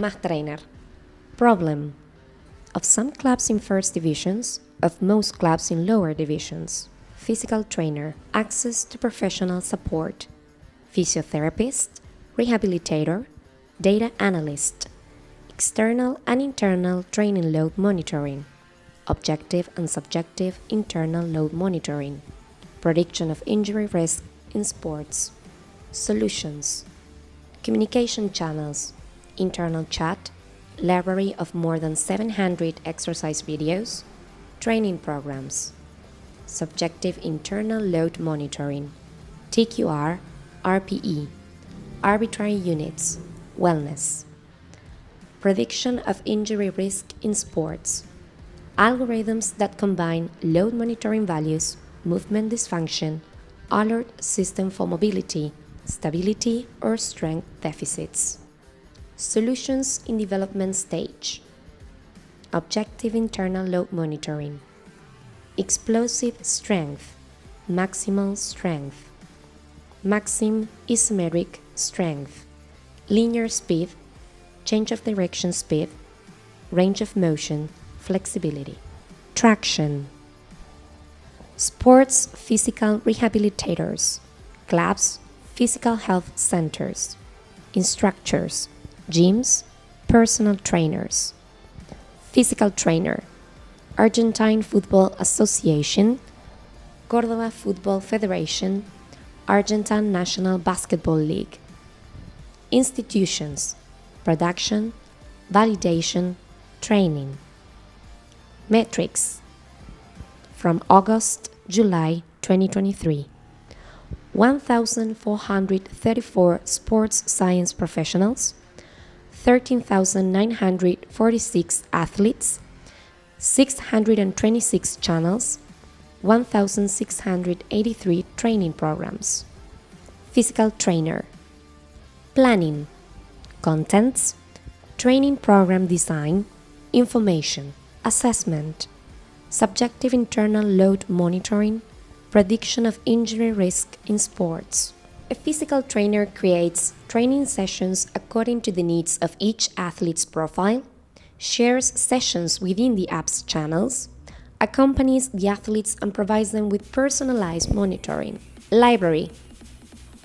más trainer. Problem: of some clubs in first divisions, of most clubs in lower divisions. Physical trainer, access to professional support. Physiotherapist, rehabilitator, data analyst. External and internal training load monitoring. Objective and subjective internal load monitoring. Prediction of injury risk in sports. Solutions: communication channels, internal chat, library of more than 700 exercise videos, training programs. Subjective internal load monitoring, TQR, RPE, arbitrary units, wellness. Prediction of injury risk in sports, algorithms that combine load monitoring values, movement dysfunction, alert system for mobility, stability or strength deficits. Solutions in development stage. Objective internal load monitoring. Explosive strength, maximal strength. Maxim isometric strength. Linear speed, change of direction speed, range of motion, flexibility. Traction. Sports physical rehabilitators, clubs, physical health centers. Instructors, gyms, personal trainers. Physical trainer, Argentine Football Association, Córdoba Football Federation, Argentine National Basketball League. Institutions, production, validation, training. Metrics. From August, July 2023. 1,434 sports science professionals, 13,946 athletes, 626 channels, 1,683 training programs. Physical trainer. Planning, contents, training program design, information, assessment, subjective internal load monitoring, prediction of injury risk in sports. A physical trainer creates training sessions according to the needs of each athlete's profile, shares sessions within the app's channels, accompanies the athletes and provides them with personalized monitoring. Library.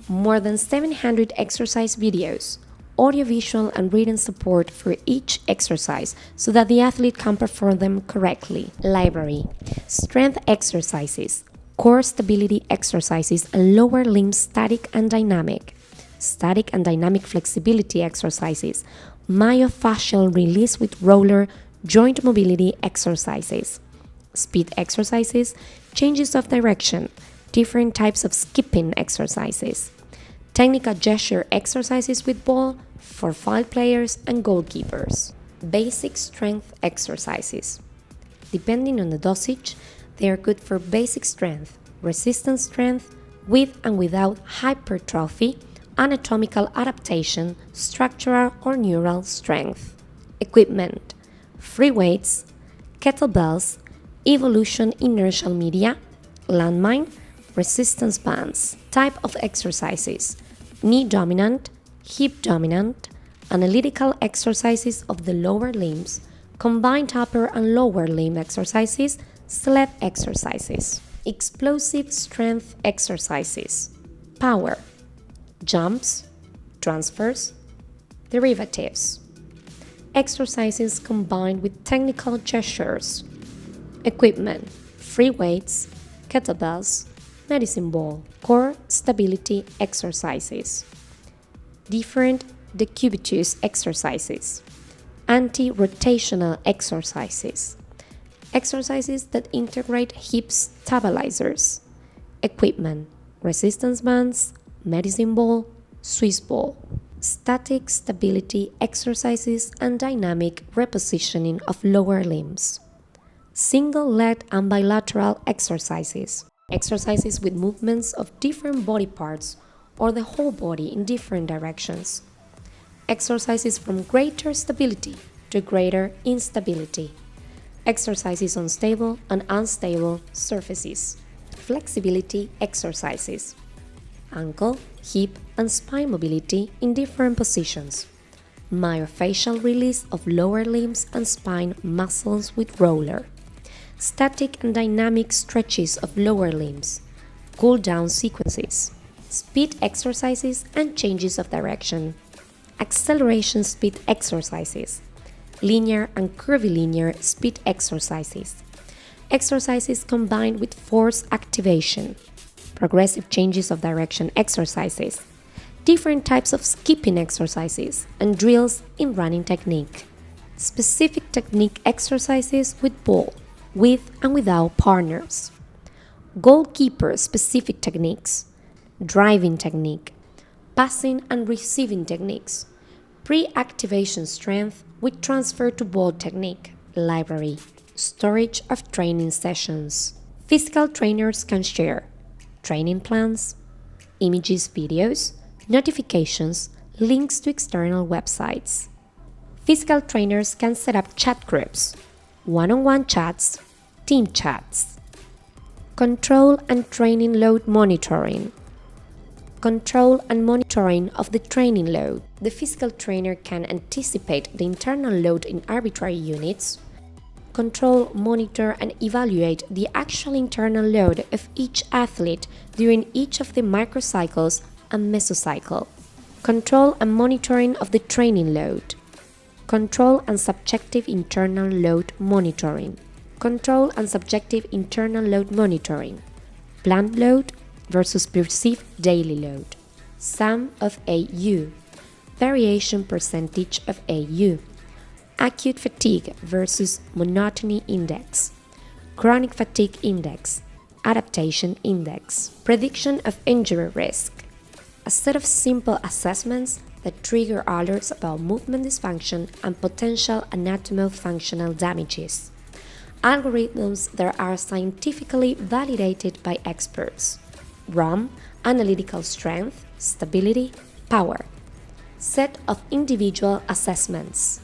More than 700 exercise videos, audiovisual and written support for each exercise so that the athlete can perform them correctly. Library. Strength exercises, core stability exercises and lower limb static and dynamic flexibility exercises, myofascial release with roller joint mobility exercises, speed exercises, changes of direction, different types of skipping exercises, technical gesture exercises with ball for 5 players and goalkeepers. Basic strength exercises. Depending on the dosage, they are good for basic strength, resistance strength, with and without hypertrophy, anatomical adaptation, structural or neural strength. Equipment. Free weights, kettlebells, evolution inertial media, landmine, resistance bands. Type of exercises: knee dominant, hip dominant, analytical exercises of the lower limbs, combined upper and lower limb exercises, sled exercises. Explosive strength exercises. Power, jumps, transfers, derivatives. Exercises combined with technical gestures. Equipment: free weights, kettlebells, medicine ball. Core stability exercises. Different decubitus exercises. Anti-rotational exercises. Exercises that integrate hip stabilizers. Equipment: resistance bands, medicine ball, Swiss ball. Static stability exercises and dynamic repositioning of lower limbs. Single leg and bilateral exercises. Exercises with movements of different body parts or the whole body in different directions. Exercises from greater stability to greater instability. Exercises on stable and unstable surfaces. Flexibility exercises. Ankle, hip, and spine mobility in different positions. Myofascial release of lower limbs and spine muscles with roller. Static and dynamic stretches of lower limbs. Cool down sequences. Speed exercises and changes of direction. Acceleration speed exercises. Linear and curvilinear speed exercises. Exercises combined with force activation. Progressive changes of direction exercises. Different types of skipping exercises and drills in running technique. Specific technique exercises with ball, with and without partners. Goalkeeper specific techniques. Driving technique. Passing and receiving techniques. Pre-activation strength with transfer to ball technique. Library. Storage of training sessions. Physical trainers can share training plans, images, videos, notifications, links to external websites. Physical trainers can set up chat groups, one-on-one chats, team chats. Control and training load monitoring. Control and monitoring of the training load. The physical trainer can anticipate the internal load in arbitrary units, control, monitor, and evaluate the actual internal load of each athlete during each of the microcycles and mesocycle. Control and monitoring of the training load. Control and subjective internal load monitoring. Control and subjective internal load monitoring. Planned load versus perceived daily load. Sum of AU. Variation percentage of AU. Acute fatigue versus monotony index. Chronic fatigue index. Adaptation index. Prediction of injury risk. A set of simple assessments that trigger alerts about movement dysfunction and potential anatomo-functional damages. Algorithms that are scientifically validated by experts. ROM, analytical strength, stability, power. Set of individual assessments.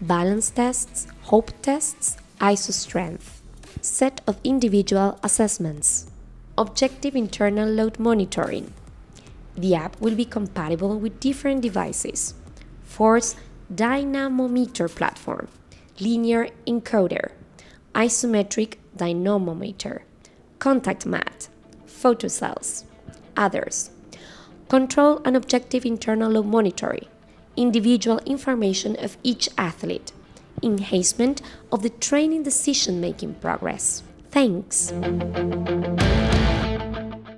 Balance tests, hope tests, ISO strength. Set of individual assessments. Objective internal load monitoring. The app will be compatible with different devices. Force dynamometer platform, linear encoder, isometric dynamometer, contact mat, photocells, others. Control and objective internal load monitoring, individual information of each athlete, enhancement of the training decision-making progress. Thanks.